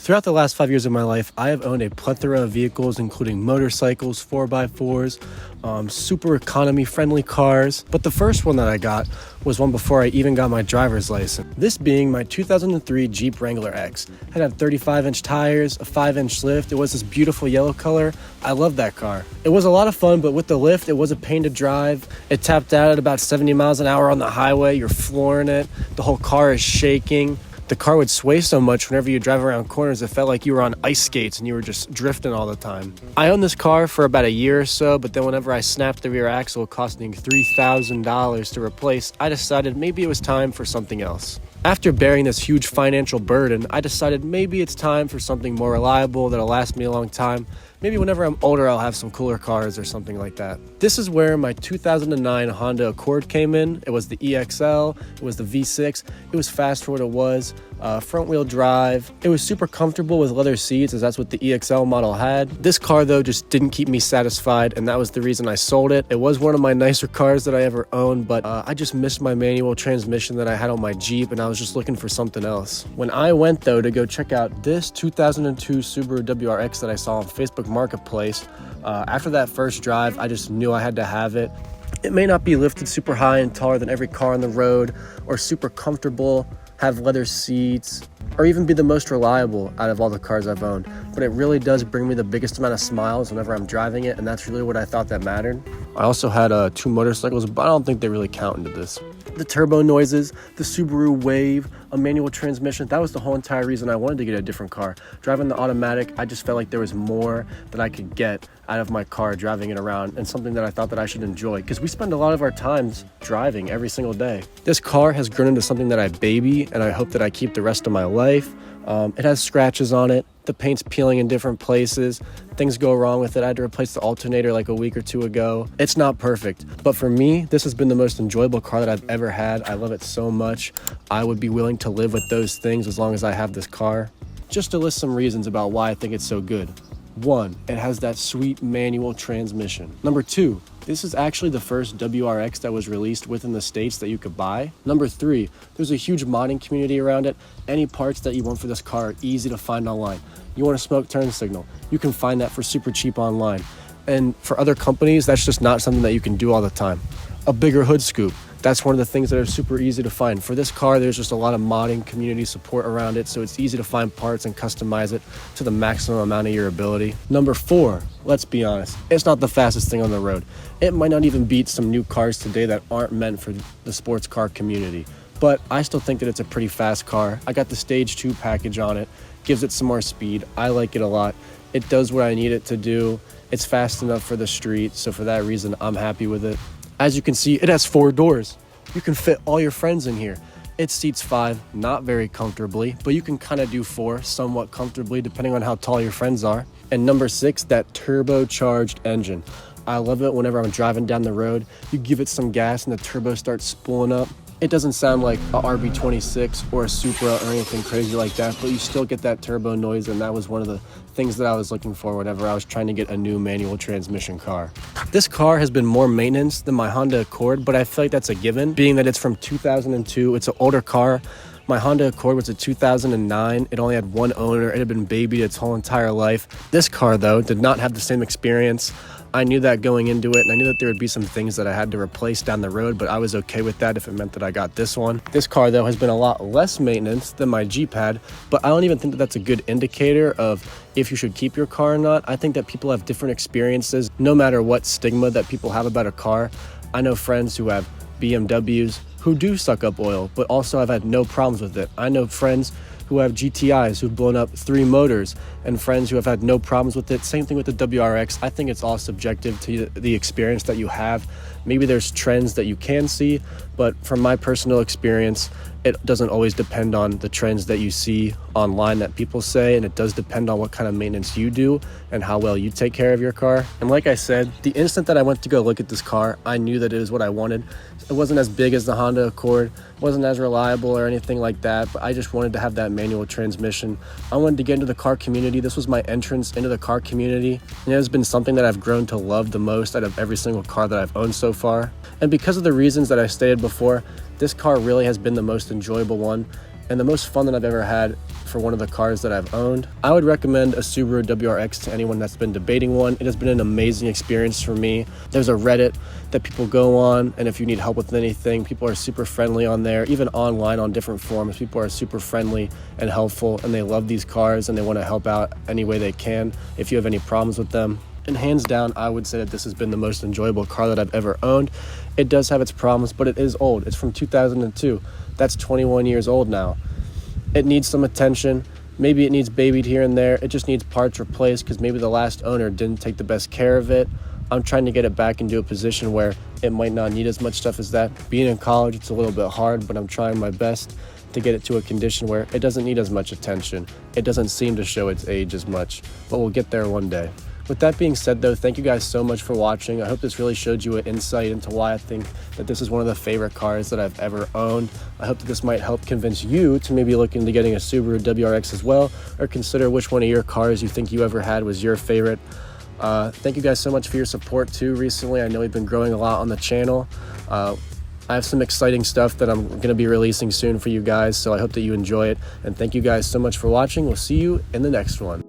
Throughout the last 5 years of my life, I have owned a plethora of vehicles, including motorcycles, 4x4s, super economy-friendly cars. But the first one that I got was one before I even got my driver's license. This being my 2003 Jeep Wrangler X. It had 35-inch tires, a 5-inch lift. It was this beautiful yellow color. I love that car. It was a lot of fun, but with the lift, it was a pain to drive. It tapped out at about 70 miles an hour on the highway. You're flooring it. The whole car is shaking. The car would sway so much whenever you drive around corners, it felt like you were on ice skates and you were just drifting all the time. I owned this car for about a year or so, but then whenever I snapped the rear axle costing $3,000 to replace, I decided maybe it was time for something else. After bearing this huge financial burden, I decided maybe it's time for something more reliable that'll last me a long time. Maybe whenever I'm older, I'll have some cooler cars or something like that. This is where my 2009 Honda Accord came in. It was the EXL, it was the V6. It was fast for what it was, front wheel drive. It was super comfortable with leather seats, as that's what the EXL model had. This car though just didn't keep me satisfied, and that was the reason I sold it. It was one of my nicer cars that I ever owned, but I just missed my manual transmission that I had on my Jeep, and I was just looking for something else. When I went though to go check out this 2002 Subaru WRX that I saw on Facebook Marketplace, after that first drive, I just knew I had to have it. It may not be lifted super high and taller than every car on the road, or super comfortable, have leather seats, or even be the most reliable out of all the cars I've owned, but it really does bring me the biggest amount of smiles whenever I'm driving it, and that's really what I thought that mattered. I also had 2 motorcycles, but I don't think they really count into this. The turbo noises, the Subaru Wave, a manual transmission, that was the whole entire reason I wanted to get a different car. Driving the automatic, I just felt like there was more that I could get out of my car driving it around, and something that I thought that I should enjoy, because we spend a lot of our times driving every single day. This car has grown into something that I baby, and I hope that I keep the rest of my life. It has scratches on it. The paint's peeling in different places. Things go wrong with it. I had to replace the alternator like a week or 2 ago. It's not perfect, but for me, this has been the most enjoyable car that I've ever had. I love it so much. I would be willing to live with those things as long as I have this car. Just to list some reasons about why I think it's so good. 1, it has that sweet manual transmission. Number 2, this is actually the first WRX that was released within the States that you could buy. Number 3, there's a huge modding community around it. Any parts that you want for this car are easy to find online. You want a smoke turn signal, you can find that for super cheap online. And for other companies, that's just not something that you can do all the time. A bigger hood scoop, that's one of the things that are super easy to find. For this car, there's just a lot of modding community support around it, so it's easy to find parts and customize it to the maximum amount of your ability. Number 4, let's be honest, it's not the fastest thing on the road. It might not even beat some new cars today that aren't meant for the sports car community, but I still think that it's a pretty fast car. I got the Stage 2 package on it, gives it some more speed. I like it a lot. It does what I need it to do. It's fast enough for the street, so for that reason, I'm happy with it. As you can see, it has 4 doors. You can fit all your friends in here. It seats 5, not very comfortably, but you can kind of do 4 somewhat comfortably depending on how tall your friends are. And number 6, that turbocharged engine. I love it whenever I'm driving down the road. You give it some gas and the turbo starts spooling up. It doesn't sound like a RB26 or a Supra or anything crazy like that, but you still get that turbo noise, and that was one of the things that I was looking for whenever I was trying to get a new manual transmission car. This car has been more maintenance than my Honda Accord, but I feel like that's a given, being that it's from 2002. It's an older car. My Honda Accord was a 2009. It only had 1 owner. It had been babied its whole entire life. This car, though, did not have the same experience. I knew that going into it, and I knew that there would be some things that I had to replace down the road, but I was okay with that if it meant that I got this one. This car, though, has been a lot less maintenance than my Jeep had, but I don't even think that that's a good indicator of if you should keep your car or not. I think that people have different experiences, no matter what stigma that people have about a car. I know friends who have BMWs who do suck up oil, but also have had no problems with it. I know friends who have GTIs who've blown up 3 motors, and friends who have had no problems with it. Same thing with the WRX. I think it's all subjective to the experience that you have. Maybe there's trends that you can see, but from my personal experience, it doesn't always depend on the trends that you see online that people say, and it does depend on what kind of maintenance you do and how well you take care of your car. And like I said, the instant that I went to go look at this car, I knew that it was what I wanted. It wasn't as big as the Honda Accord, wasn't as reliable or anything like that, but I just wanted to have that manual transmission. I wanted to get into the car community. This was my entrance into the car community, and it has been something that I've grown to love the most out of every single car that I've owned so far. And because of the reasons that I stated before, this car really has been the most enjoyable one and the most fun that I've ever had for one of the cars that I've owned. I would recommend a Subaru WRX to anyone that's been debating one. It has been an amazing experience for me. There's a Reddit that people go on, and if you need help with anything, people are super friendly on there. Even online on different forums, people are super friendly and helpful, and they love these cars and they want to help out any way they can if you have any problems with them. And hands down, I would say that this has been the most enjoyable car that I've ever owned. It does have its problems, but it is old. It's from 2002. That's 21 years old now. It needs some attention. Maybe it needs babied here and there. It just needs parts replaced because maybe the last owner didn't take the best care of it. I'm trying to get it back into a position where it might not need as much stuff as that. Being in college, it's a little bit hard, but I'm trying my best to get it to a condition where it doesn't need as much attention. It doesn't seem to show its age as much, but we'll get there one day. With that being said, though, thank you guys so much for watching. I hope this really showed you an insight into why I think that this is one of the favorite cars that I've ever owned. I hope that this might help convince you to maybe look into getting a Subaru WRX as well, or consider which one of your cars you think you ever had was your favorite. Thank you guys so much for your support too recently. I know we've been growing a lot on the channel. I have some exciting stuff that I'm going to be releasing soon for you guys, so I hope that you enjoy it. And thank you guys so much for watching. We'll see you in the next one.